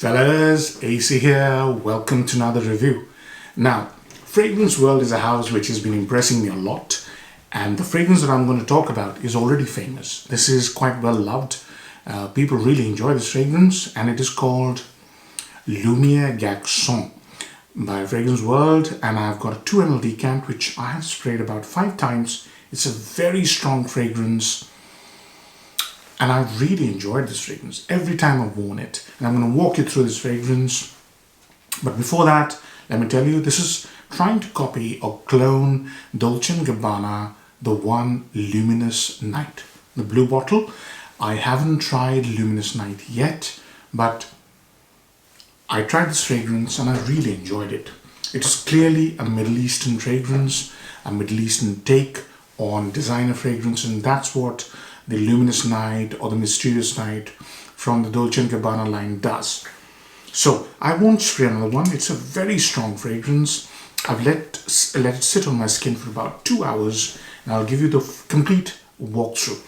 Fellas, AC here. Welcome to another review. Now, Fragrance World is a house which has been impressing me a lot, and the fragrance that I'm going to talk about is already famous. This is quite well loved. People really enjoy this fragrance, and it is called Lumiere Garcon by Fragrance World, and I've got a 2 ml decant which I have sprayed about 5 times. It's a very strong fragrance, and I've really enjoyed this fragrance every time I've worn it. And I'm going to walk you through this fragrance. But before that, let me tell you, this is trying to copy or clone Dolce & Gabbana, the one Luminous Night. The blue bottle. I haven't tried Luminous Night yet, but I tried this fragrance and I really enjoyed it. It is clearly a Middle Eastern fragrance, a Middle Eastern take on designer fragrance, and that's what the Luminous Night or the Mysterious Night from the Dolce & Gabbana line does. So I won't spray another one. It's a very strong fragrance. I've let it sit on my skin for about 2 hours, and I'll give you the complete walkthrough.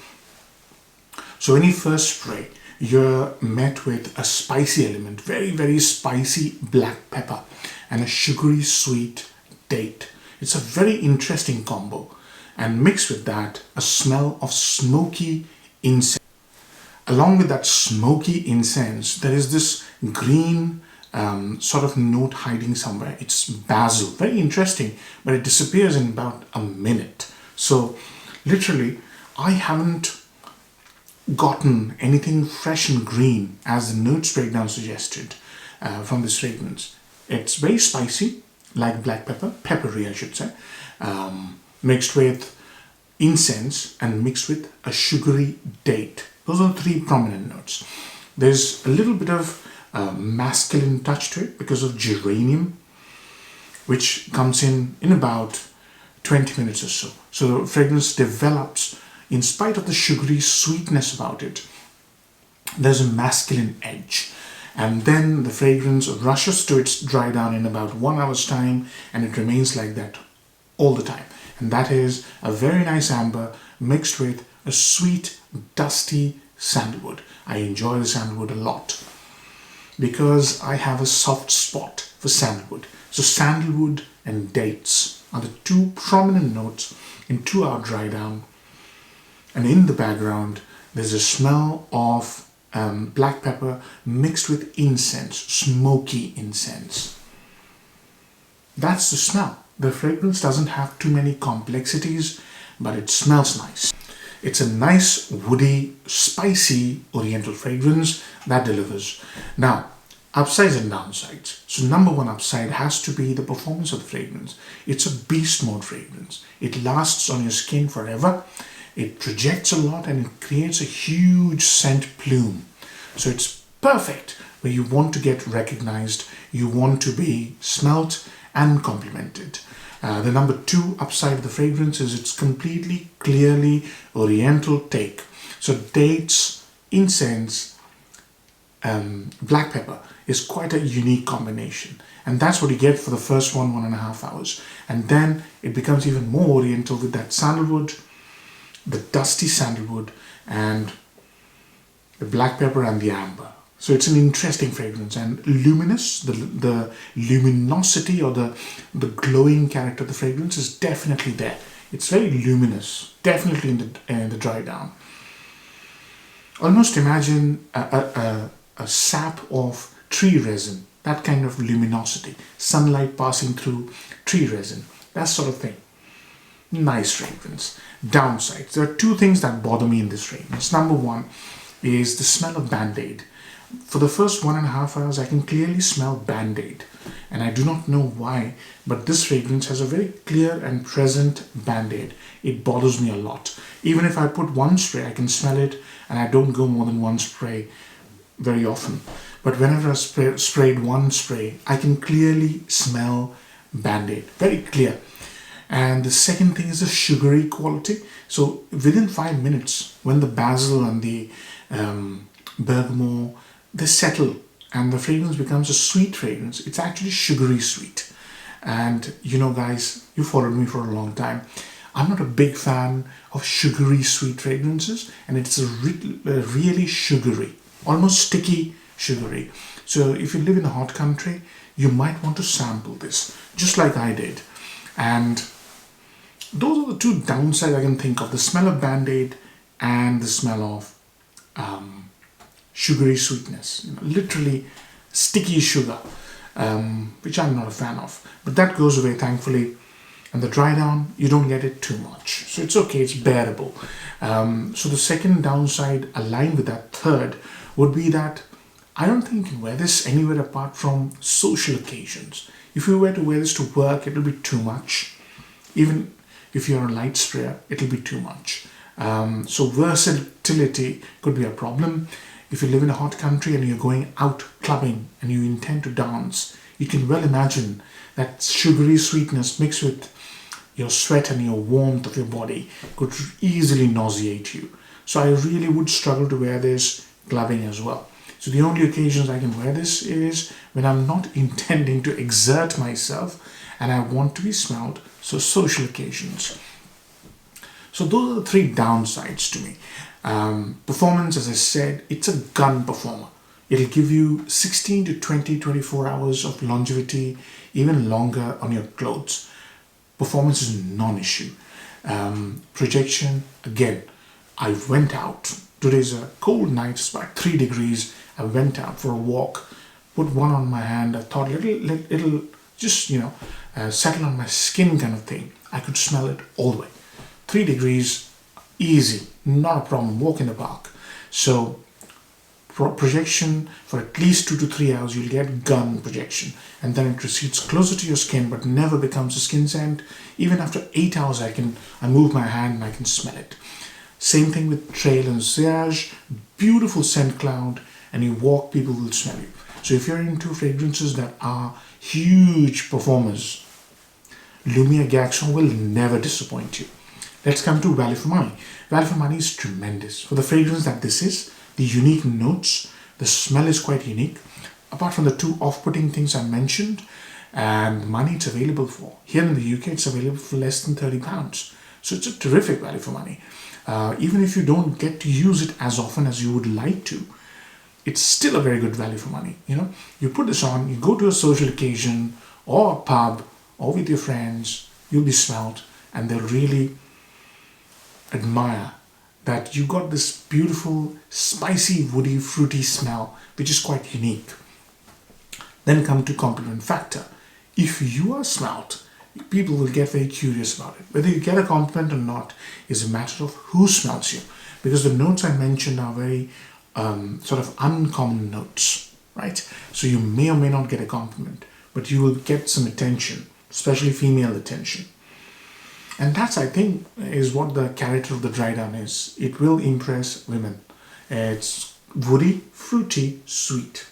So when you first spray, you're met with a spicy element, very spicy black pepper and a sugary sweet date. It's a very interesting combo. And mixed with that, a smell of smoky incense. Along with that smoky incense, there is this green sort of note hiding somewhere. It's basil, very interesting, but it disappears in about a minute. So literally, I haven't gotten anything fresh and green as the notes breakdown suggested from this fragrance. It's very spicy, like black pepper, peppery I should say, mixed with incense and mixed with a sugary date. Those are the 3 prominent notes. There's a little bit of masculine touch to it because of geranium, which comes in about 20 minutes or so. So the fragrance develops, in spite of the sugary sweetness about it, there's a masculine edge. And then the fragrance rushes to its dry down in about 1 hour's time, and it remains like that all the time. And that is a very nice amber mixed with a sweet, dusty sandalwood. I enjoy the sandalwood a lot because I have a soft spot for sandalwood. So sandalwood and dates are the 2 prominent notes in 2-hour dry down. And in the background, there's a smell of black pepper mixed with incense, smoky incense. That's the smell. The fragrance doesn't have too many complexities, but it smells nice. It's a nice, woody, spicy oriental fragrance that delivers. Now, upsides and downsides. So number 1 upside has to be the performance of the fragrance. It's a beast mode fragrance. It lasts on your skin forever. It projects a lot and it creates a huge scent plume. So it's perfect where you want to get recognized, you want to be smelt and complimented. The number 2 upside of the fragrance is it's completely, clearly oriental take. So dates, incense, black pepper is quite a unique combination. And that's what you get for the first 1.5 hours. And then it becomes even more oriental with that sandalwood, the dusty sandalwood, and the black pepper and the amber. So it's an interesting fragrance, and luminous, the luminosity or the glowing character of the fragrance is definitely there. It's very luminous, definitely in the dry down. Almost imagine a sap of tree resin, that kind of luminosity, sunlight passing through tree resin, that sort of thing. Nice fragrance. Downsides. There are 2 things that bother me in this fragrance. Number 1 is the smell of Band-Aid. For the first 1.5 hours, I can clearly smell Band-Aid, and I do not know why, but this fragrance has a very clear and present Band-Aid. It bothers me a lot. Even if I put 1 spray, I can smell it, and I don't go more than 1 spray very often. But whenever I sprayed 1 spray, I can clearly smell Band-Aid. Very clear. And the second thing is the sugary quality. So within 5 minutes, when the basil and the bergamot, they settle and the fragrance becomes a sweet fragrance, it's actually sugary sweet. And you know, guys, you followed me for a long time. I'm not a big fan of sugary sweet fragrances, and it's a really sugary, almost sticky sugary. So if you live in a hot country, you might want to sample this, just like I did. And those are the two downsides I can think of: the smell of Band-Aid and the smell of sugary sweetness. Literally sticky sugar, which I'm not a fan of. But that goes away, thankfully. And the dry down, you don't get it too much. So it's okay, it's bearable. So the second downside, aligned with that third, would be that I don't think you can wear this anywhere apart from social occasions. If you were to wear this to work, it'll be too much. Even if you're a light sprayer, it'll be too much. So versatility could be a problem. If you live in a hot country and you're going out clubbing and you intend to dance, you can well imagine that sugary sweetness mixed with your sweat and your warmth of your body could easily nauseate you. So I really would struggle to wear this clubbing as well. So the only occasions I can wear this is when I'm not intending to exert myself and I want to be smelled, so social occasions. So those are the three downsides to me. Performance, as I said, it's a gun performer. It'll give you 16 to 24 hours of longevity, even longer on your clothes. Performance is non-issue. Projection, again, I went out. Today's a cold night, it's about 3 degrees. I went out for a walk, put one on my hand. I thought it'll just, settle on my skin kind of thing. I could smell it all the way. 3 degrees, easy, not a problem, walk in the park. So projection for at least 2 to 3 hours, you'll get gun projection, and then it recedes closer to your skin but never becomes a skin scent. Even after 8 hours, I move my hand and I can smell it. Same thing with trail and sillage, beautiful scent cloud, and you walk, people will smell you. So if you're into fragrances that are huge performers, Lumiere Garcon will never disappoint you. Let's come to value for money. Value for money is tremendous. For the fragrance that this is, the unique notes, the smell is quite unique. Apart from the two off-putting things I mentioned, and the money it's available for. Here in the UK, it's available for less than £30. So it's a terrific value for money. Even if you don't get to use it as often as you would like to, it's still a very good value for money. You put this on, you go to a social occasion or a pub or with your friends, you'll be smelled and they'll really admire that you got this beautiful, spicy, woody, fruity smell, which is quite unique. Then come to compliment factor. If you are smelled, people will get very curious about it. Whether you get a compliment or not is a matter of who smells you. Because the notes I mentioned are very sort of uncommon notes, right? So you may or may not get a compliment, but you will get some attention, especially female attention. And that's, I think, is what the character of the dry down is. It will impress women. It's woody, fruity, sweet.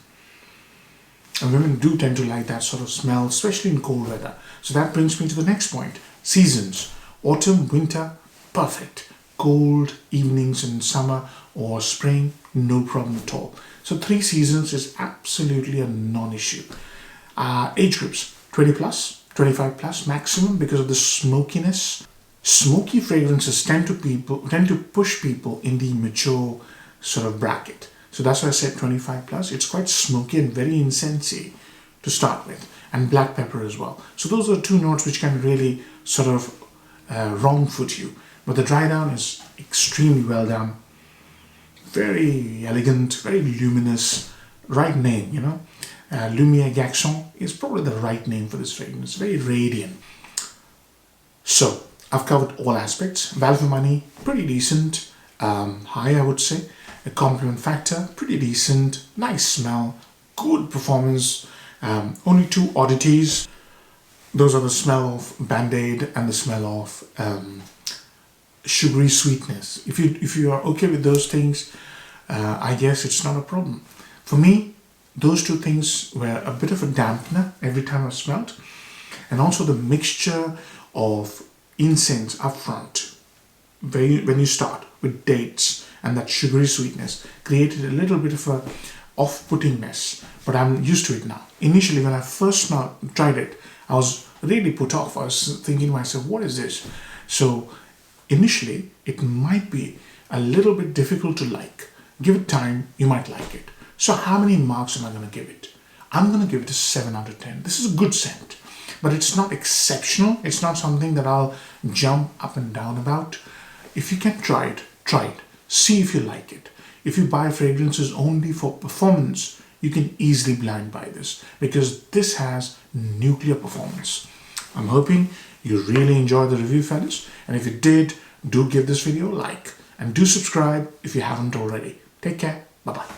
And women do tend to like that sort of smell, especially in cold weather. So that brings me to the next point. Seasons. Autumn, winter, perfect. Cold evenings in summer or spring, no problem at all. So 3 seasons is absolutely a non-issue. Age groups, 20 plus, 25 plus maximum because of the smokiness. Smoky fragrances tend to push people in the mature sort of bracket. So that's why I said 25 plus. It's quite smoky and very incensey to start with, and black pepper as well. So those are 2 notes which can really sort of wrong foot you. But the dry down is extremely well done, very elegant, very luminous, right name, Lumiere Garcon is probably the right name for this fragrance, very radiant. So I've covered all aspects. Value for money, pretty decent, high I would say. A compliment factor, pretty decent, nice smell, good performance. Only 2 oddities. Those are the smell of Band-Aid and the smell of sugary sweetness. If you are okay with those things, I guess it's not a problem. For me, those 2 things were a bit of a dampener every time I smelled, and also the mixture of incense up front, when you start with dates and that sugary sweetness, created a little bit of a off-puttingness, but I'm used to it now. Initially, when I first tried it, I was really put off. I was thinking to myself, what is this? So initially, it might be a little bit difficult to like. Give it time, you might like it. So how many marks am I going to give it? I'm going to give it a 7 out of 10. This is a good scent, but it's not exceptional. It's not something that I'll jump up and down about. If you can try it, try it. See if you like it. If you buy fragrances only for performance, you can easily blind buy this because this has nuclear performance. I'm hoping you really enjoyed the review, fellas. And if you did, do give this video a like and do subscribe if you haven't already. Take care. Bye-bye.